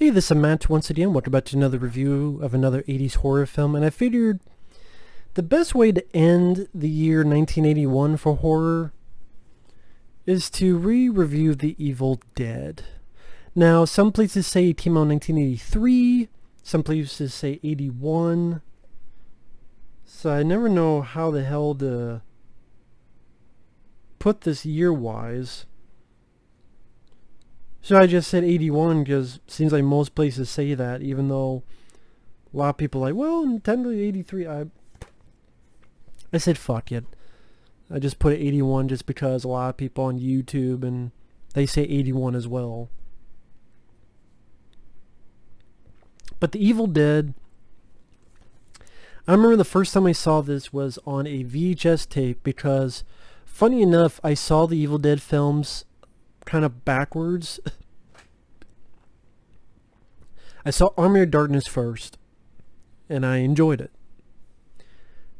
Hey, this is Matt once again. Welcome back to another review of another 80s horror film. And I figured the best way to end the year 1981 for horror is to re-review The Evil Dead. Now, some places say it came out in 1983. Some places say 81. So I never know how the hell to put this year-wise. So I just said 81 because it seems like most places say that, even though a lot of people are like, well, technically 83. I said fuck it. I just put it 81 just because a lot of people on YouTube and they say 81 as well. But The Evil Dead, I remember the first time I saw this was on a VHS tape because, funny enough, I saw the Evil Dead films kind of backwards. I saw Army of Darkness first, and I enjoyed it.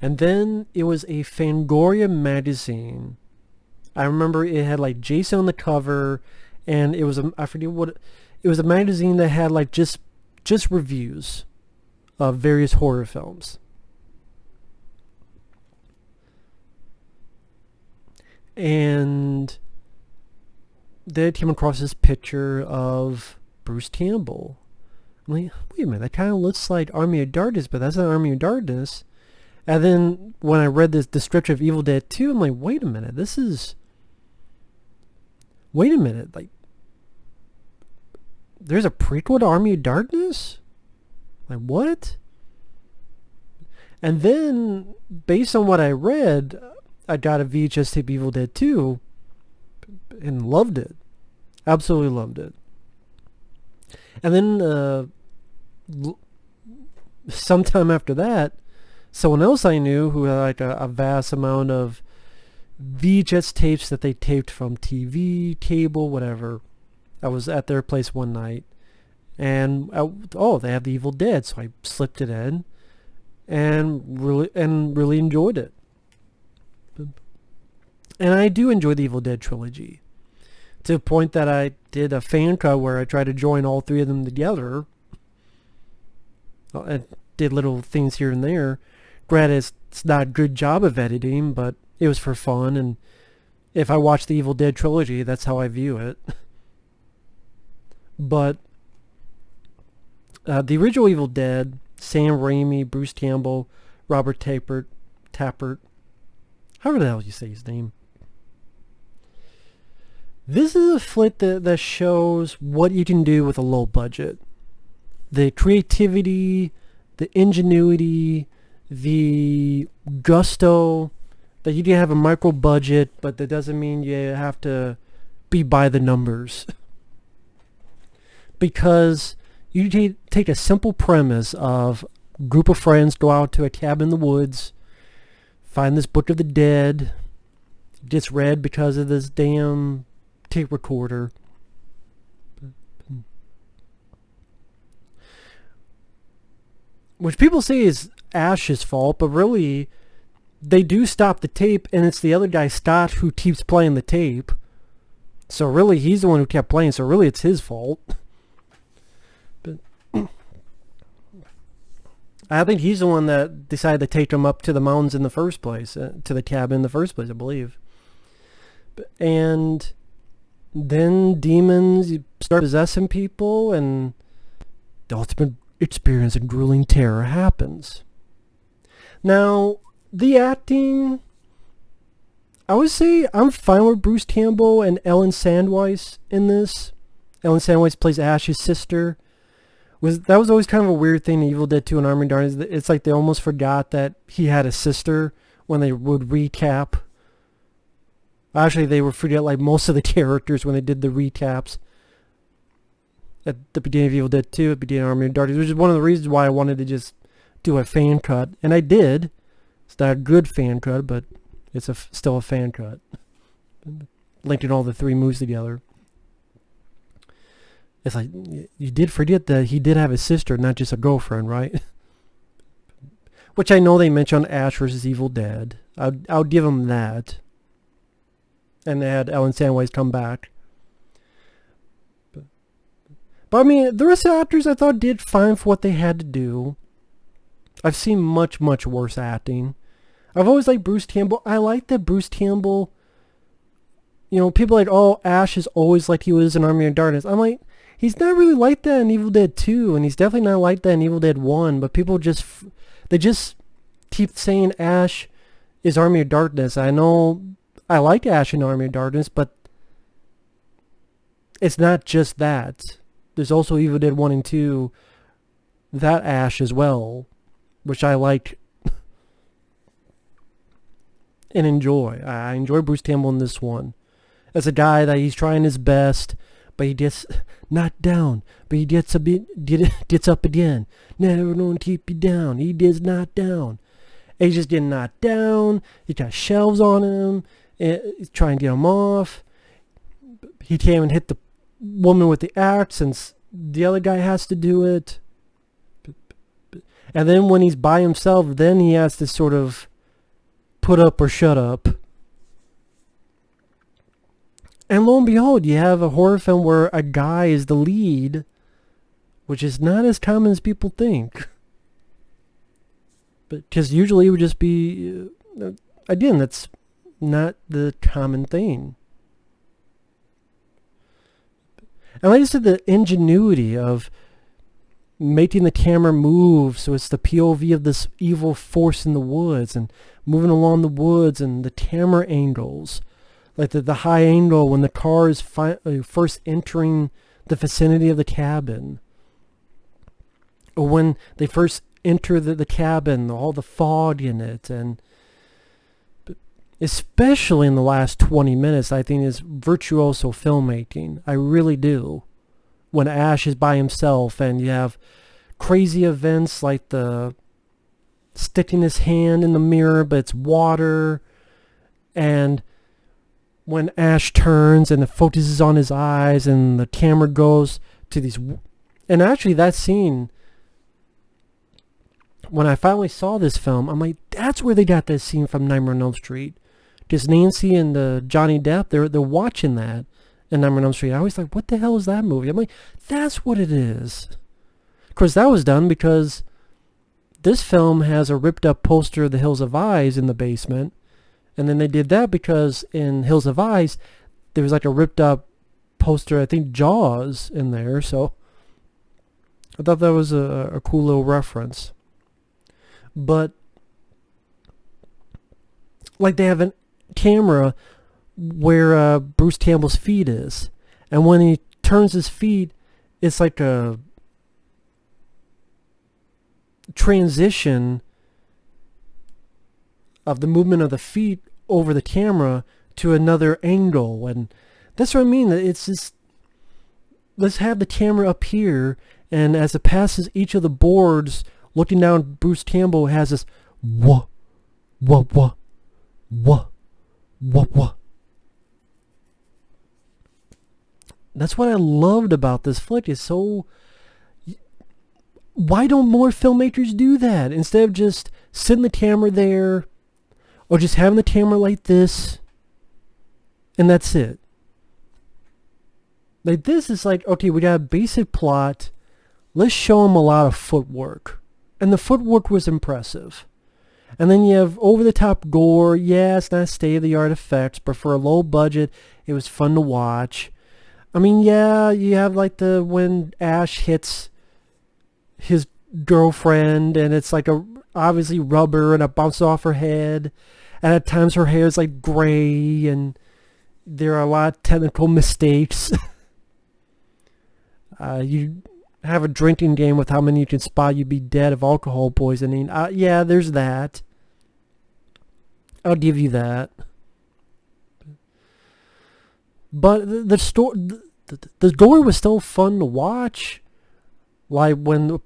And then it was a Fangoria magazine. I remember it had like Jason on the cover, and it was I forget what it was, a magazine that had like just reviews of various horror films. And then I came across this picture of Bruce Campbell. I'm like, wait a minute, that kind of looks like Army of Darkness, but that's not Army of Darkness. And then when I read this description of Evil Dead 2, I'm like, wait a minute, like, there's a prequel to Army of Darkness? Like, what? And then, based on what I read, I got a VHS tape Evil Dead 2 and loved it. Absolutely loved it. And then sometime after that, someone else I knew who had like a vast amount of VHS tapes that they taped from TV, cable, whatever. I was at their place one night, and they have The Evil Dead, so I slipped it in and really enjoyed it. And I do enjoy the Evil Dead trilogy, to the point that I did a fan cut where I tried to join all three of them together. I did little things here and there. Granted, it's not a good job of editing, but it was for fun, and if I watch the Evil Dead trilogy, that's how I view it. But the original Evil Dead, Sam Raimi, Bruce Campbell, Robert Tappert, however the hell you say his name. This is a flick that shows what you can do with a low budget. The creativity, the ingenuity, the gusto, that you can have a micro budget, but that doesn't mean you have to be by the numbers. Because you take a simple premise of a group of friends go out to a cabin in the woods, find this Book of the Dead, it gets read because of this damn tape recorder. Which people say is Ash's fault, but really they do stop the tape, and it's the other guy, Scott, who keeps playing the tape. So really he's the one who kept playing, so really it's his fault. But I think he's the one that decided to take them up to the mountains in the first place, to the cabin in the first place, I believe. And then demons start possessing people, and the ultimate experience of grueling terror happens. Now, the acting, I would say I'm fine with Bruce Campbell and Ellen Sandweiss in this. Ellen Sandweiss plays Ash's sister. That was always kind of a weird thing in Evil Dead 2 and Army of Darkness. It's like they almost forgot that he had a sister when they would recap. Actually, they would forget like most of the characters when they did the recaps at the beginning of Evil Dead 2, at the beginning of Army of Darkness, which is one of the reasons why I wanted to just do a fan cut. And I did. It's not a good fan cut, but it's still a fan cut. Linking all the three movies together. It's like, you did forget that he did have a sister, not just a girlfriend, right? Which I know they mentioned on Ash vs. Evil Dead. I'll give them that. And they had Ellen Sandweiss come back. But I mean, the rest of the actors I thought did fine for what they had to do. I've seen much, much worse acting. I've always liked Bruce Campbell. I like that Bruce Campbell, people are like, oh, Ash is always like he was in Army of Darkness. I'm like, he's not really like that in Evil Dead 2, and he's definitely not like that in Evil Dead 1, but people they just keep saying Ash is Army of Darkness. I know I like Ash in Army of Darkness, but it's not just that. There's also Evil Dead 1 and 2, that Ash as well, which I liked and enjoy. I enjoy Bruce Campbell in this one. As a guy that he's trying his best, but he gets knocked down, but he gets up again. Never gonna keep you down. He gets knocked down. And he's just getting knocked down. He got shelves on him. And he's trying to get him off. He can't even hit the woman with the axe since the other guy has to do it. And then when he's by himself, then he has to sort of put up or shut up. And lo and behold, you have a horror film where a guy is the lead, which is not as common as people think. But because usually it would just be, again, that's not the common thing. And like I said, the ingenuity of making the camera move so it's the POV of this evil force in the woods and moving along the woods, and the camera angles. Like the high angle when the car is first entering the vicinity of the cabin. Or when they first enter the cabin, all the fog in it. And especially in the last 20 minutes, I think is virtuoso filmmaking. I really do. When Ash is by himself and you have crazy events like the sticking his hand in the mirror, but it's water. And when Ash turns and it focuses on his eyes and the camera goes to these... And actually that scene, when I finally saw this film, I'm like, that's where they got this scene from Nightmare on Elm Street. Because Nancy and Johnny Depp, they're watching that in Nightmare on Elm Street. I was like, what the hell is that movie? I'm like, that's what it is. Of course, that was done because this film has a ripped up poster of the Hills of Eyes in the basement. And then they did that because in Hills of Eyes, there was like a ripped up poster, I think Jaws in there. So I thought that was a cool little reference. But like they have a camera where Bruce Campbell's feet is. And when he turns his feet, it's like a transition of the movement of the feet over the camera to another angle. And that's what I mean. It's just, let's have the camera up here, and as it passes each of the boards, looking down, Bruce Campbell has this wah, wah, wah, wah, wah, wah. That's what I loved about this flick. It's so... Why don't more filmmakers do that? Instead of just sitting the camera there, or just having the camera like this, and that's it. Like this is like, okay, we got a basic plot. Let's show them a lot of footwork. And the footwork was impressive. And then you have over-the-top gore. Yeah, it's not state-of-the-art effects, but for a low budget, it was fun to watch. I mean, yeah, you have like when Ash hits his girlfriend, and it's like obviously rubber, and it bounces off her head. And at times her hair is like gray, and there are a lot of technical mistakes. You have a drinking game with how many you can spot, you'd be dead of alcohol poisoning. Yeah, there's that. I'll give you that. But the gore was still fun to watch. Like when the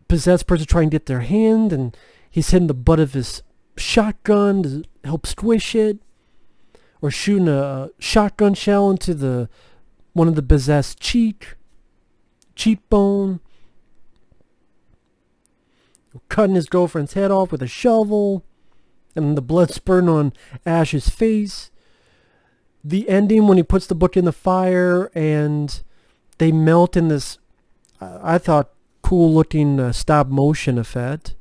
possessed person trying to get their hand, and he's hitting the butt of his shotgun to help squish it, or shooting a shotgun shell into one of the possessed cheekbone, cutting his girlfriend's head off with a shovel, and the blood spurting on Ash's face. The ending when he puts the book in the fire and they melt in this, I thought, cool looking stop motion effect.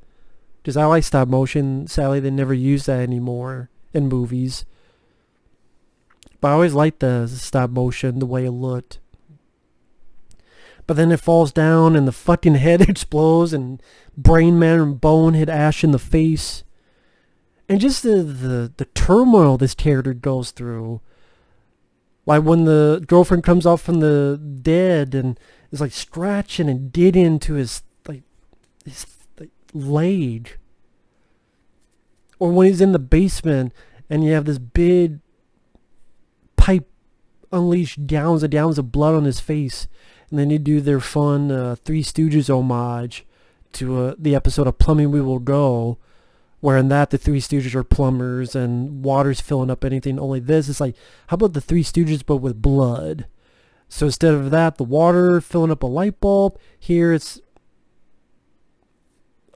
Because I like stop motion. Sadly, they never use that anymore in movies. But I always liked the stop motion, the way it looked. But then it falls down and the fucking head explodes and Brain Man and Bone hit Ash in the face. And just the turmoil this character goes through. Like when the girlfriend comes off from the dead and is like scratching and digging into his leg. Or when he's in the basement and you have this big pipe unleash gallons of blood on his face. And then you do their fun Three Stooges homage to the episode of Plumbing We Will Go, where in that the Three Stooges are plumbers and water's filling up anything. Only this is like, how about the Three Stooges but with blood? So instead of that, the water filling up a light bulb, here it's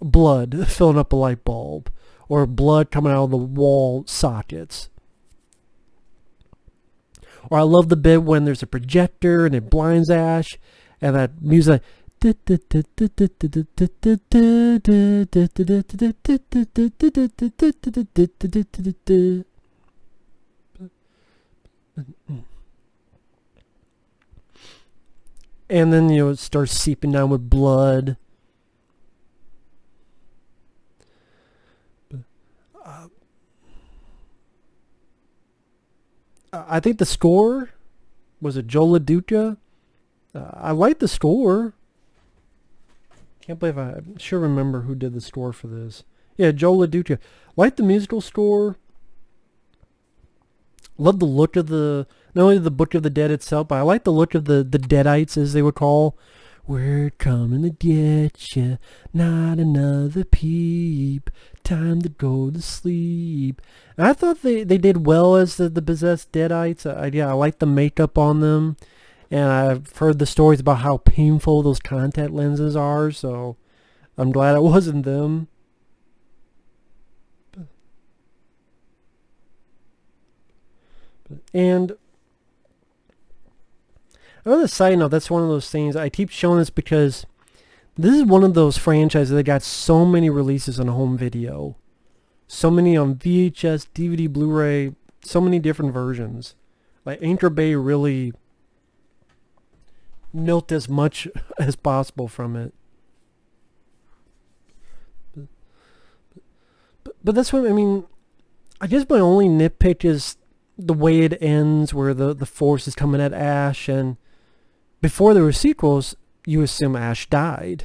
blood filling up a light bulb, or blood coming out of the wall sockets. Or I love the bit when there's a projector and it blinds Ash, and that music. And then, it starts seeping down with blood. I think the score, was it Joe LaDuca? I like the score. Can't believe I'm sure remember who did the score for this. Yeah, Joe LaDuca. Like the musical score. Love the look of not only the Book of the Dead itself, but I like the look of the Deadites, as they would call. We're coming to get you, not another peep. Time to go to sleep. And I thought they did well as the possessed Deadites. I like the makeup on them. And I've heard the stories about how painful those contact lenses are, so I'm glad it wasn't them. And another side note, that's one of those things, I keep showing this because this is one of those franchises that got so many releases on home video. So many on VHS, DVD, Blu-ray, so many different versions. Like Anchor Bay really milked as much as possible from it. But that's what, I mean, I guess my only nitpick is the way it ends, where the force is coming at Ash, and before there were sequels, you assume Ash died.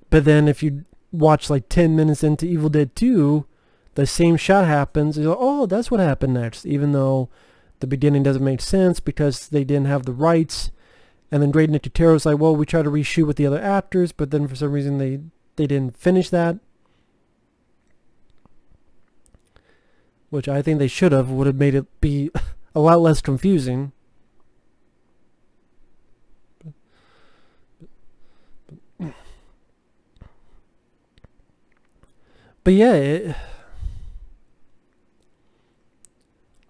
But then if you watch like 10 minutes into Evil Dead 2, the same shot happens, you go, oh, that's what happened next, even though the beginning doesn't make sense because they didn't have the rights. And then Greg Nicotero's like, well, we tried to reshoot with the other actors, but then for some reason they didn't finish that. Which I think they should have, would have made it be a lot less confusing. But yeah,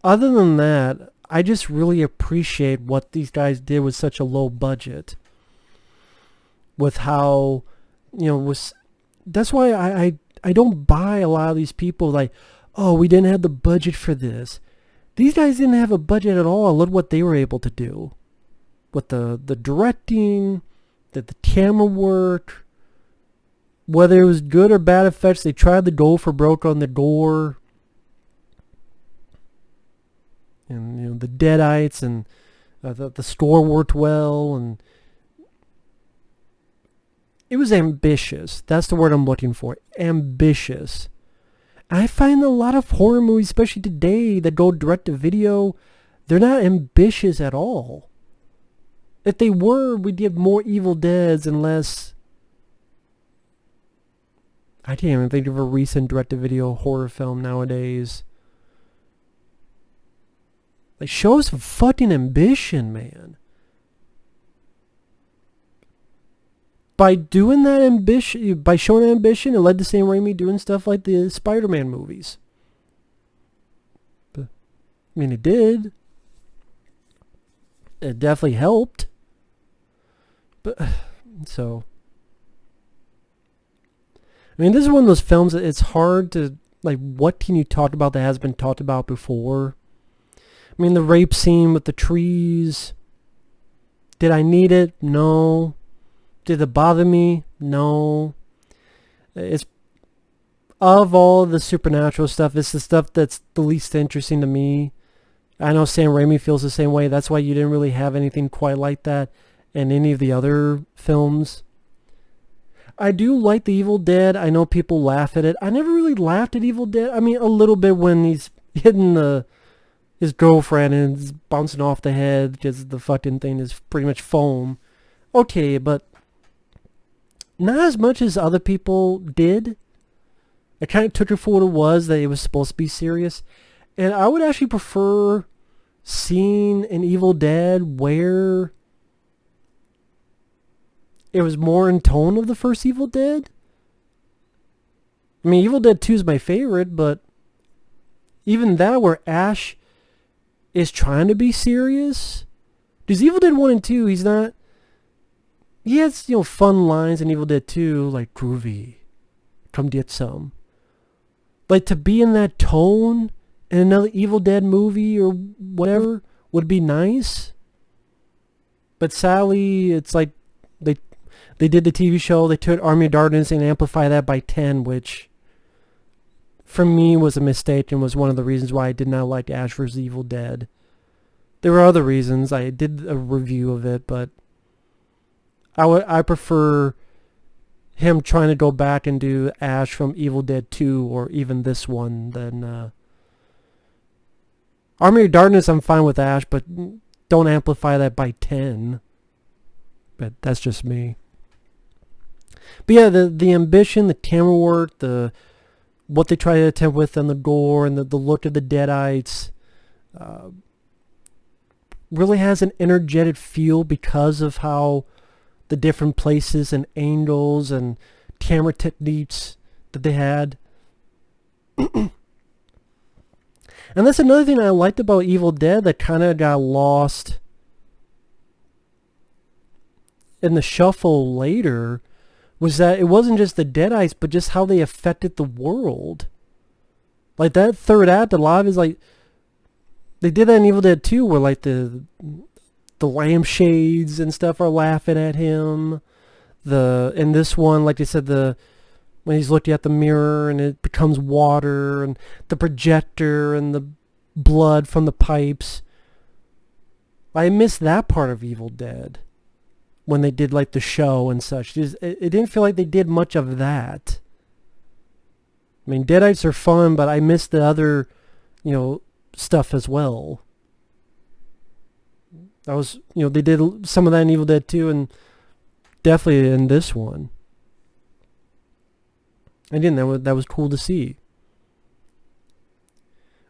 other than that, I just really appreciate what these guys did with such a low budget. With how, that's why I don't buy a lot of these people like, oh, we didn't have the budget for this. These guys didn't have a budget at all. Look what they were able to do. With the directing, the camera work, whether it was good or bad effects, they tried to go for broke on the gore. And, the Deadites, and the score worked well, and it was ambitious. That's the word I'm looking for. Ambitious. I find a lot of horror movies, especially today, that go direct to video, they're not ambitious at all. If they were, we'd get more Evil Deads and less. I can't even think of a recent direct to video horror film nowadays. Like, show some fucking ambition, man. By doing that ambition, by showing ambition, it led to Sam Raimi doing stuff like the Spider-Man movies. But, I mean, it did. it definitely helped. But so, I mean, this is one of those films that it's hard to, like, what can you talk about that has been talked about before? I mean, the rape scene with the trees. Did I need it? No. Did it bother me? No. It's, of all the supernatural stuff, it's the stuff that's the least interesting to me. I know Sam Raimi feels the same way. That's why you didn't really have anything quite like that in any of the other films. I do like The Evil Dead. I know people laugh at it. I never really laughed at Evil Dead. I mean, a little bit when he's hitting his girlfriend and it's bouncing off the head because the fucking thing is pretty much foam. Okay, but not as much as other people did. I kind of took it for what it was, that it was supposed to be serious. And I would actually prefer seeing an Evil Dead where it was more in tone of the first Evil Dead. I mean, Evil Dead 2 is my favorite, but even that where Ash is trying to be serious. Because Evil Dead 1 and 2, he's not... He has, fun lines in Evil Dead 2, like, groovy. Come get some. Like, to be in that tone in another Evil Dead movie or whatever would be nice. But sadly, it's like they did the TV show, they took Army of Darkness and amplified that by 10, which for me was a mistake and was one of the reasons why I did not like Ash vs. Evil Dead. There were other reasons. I did a review of it, but I prefer him trying to go back and do Ash from Evil Dead 2 or even this one than Army of Darkness. I'm fine with Ash, but don't amplify that by 10. But that's just me. But yeah, the ambition, the camera work, what they try to attempt with and the gore and the look of the Deadites really has an energetic feel because of how the different places and angles and camera techniques that they had. And that's another thing I liked about Evil Dead that kind of got lost in the shuffle later, was that it wasn't just the Deadites, but just how they affected the world. Like that third act, a lot of it is like, they did that in Evil Dead 2 where like the lampshades and stuff are laughing at him. In this one, like they said, when he's looking at the mirror and it becomes water, and the projector and the blood from the pipes. I missed that part of Evil Dead when they did like the show and such. It didn't feel like they did much of that. I mean, Deadites are fun, but I missed the other, stuff as well. That was, they did some of that in Evil Dead 2 and definitely in this one. Again, that was cool to see.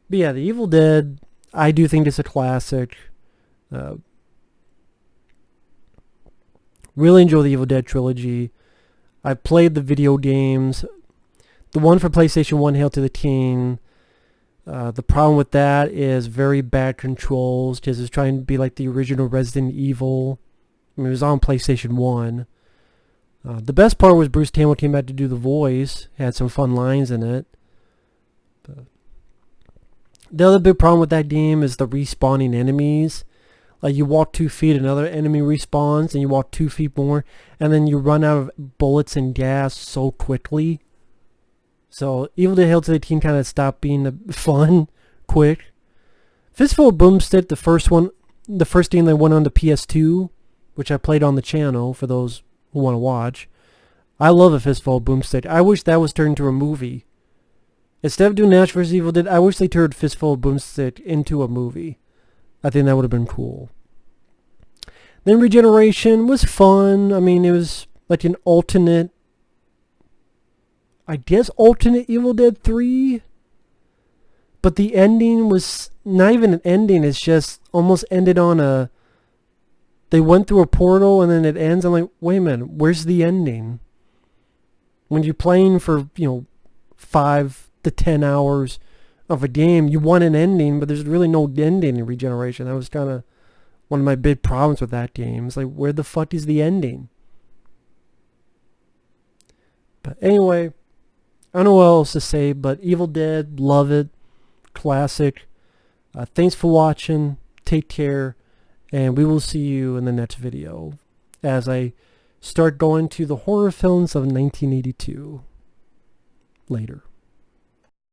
But yeah, The Evil Dead, I do think it's a classic. Really enjoy the Evil Dead trilogy. I played the video games. The one for PlayStation 1, Hail to the King. The problem with that is very bad controls because it's trying to be like the original Resident Evil. I mean, it was on PlayStation 1. The best part was Bruce Campbell came back to do the voice. Had some fun lines in it. The other big problem with that game is the respawning enemies. Like you walk 2 feet, another enemy respawns, and you walk 2 feet more, and then you run out of bullets and gas so quickly. So Evil Dead Hail to the King kind of stopped being fun quick. Fistful of Boomstick, the first game that went on the PS2, which I played on the channel for those who want to watch. I love A Fistful of Boomstick. I wish that was turned into a movie. Instead of doing Ash vs. Evil Dead, I wish they turned Fistful of Boomstick into a movie. I think that would have been cool. Then Regeneration was fun. I mean, it was like an alternate Evil Dead 3. But the ending was not even an ending. It's just almost ended on they went through a portal and then it ends. I'm like, wait a minute, where's the ending? When you're playing for, 5 to 10 hours of a game, you want an ending, but there's really no ending in Regeneration. That was kind of one of my big problems with that game. Is like, where the fuck is the ending? But anyway, I don't know what else to say, but Evil Dead, love it. Classic. Thanks for watching. Take care. And we will see you in the next video as I start going to the horror films of 1982. Later.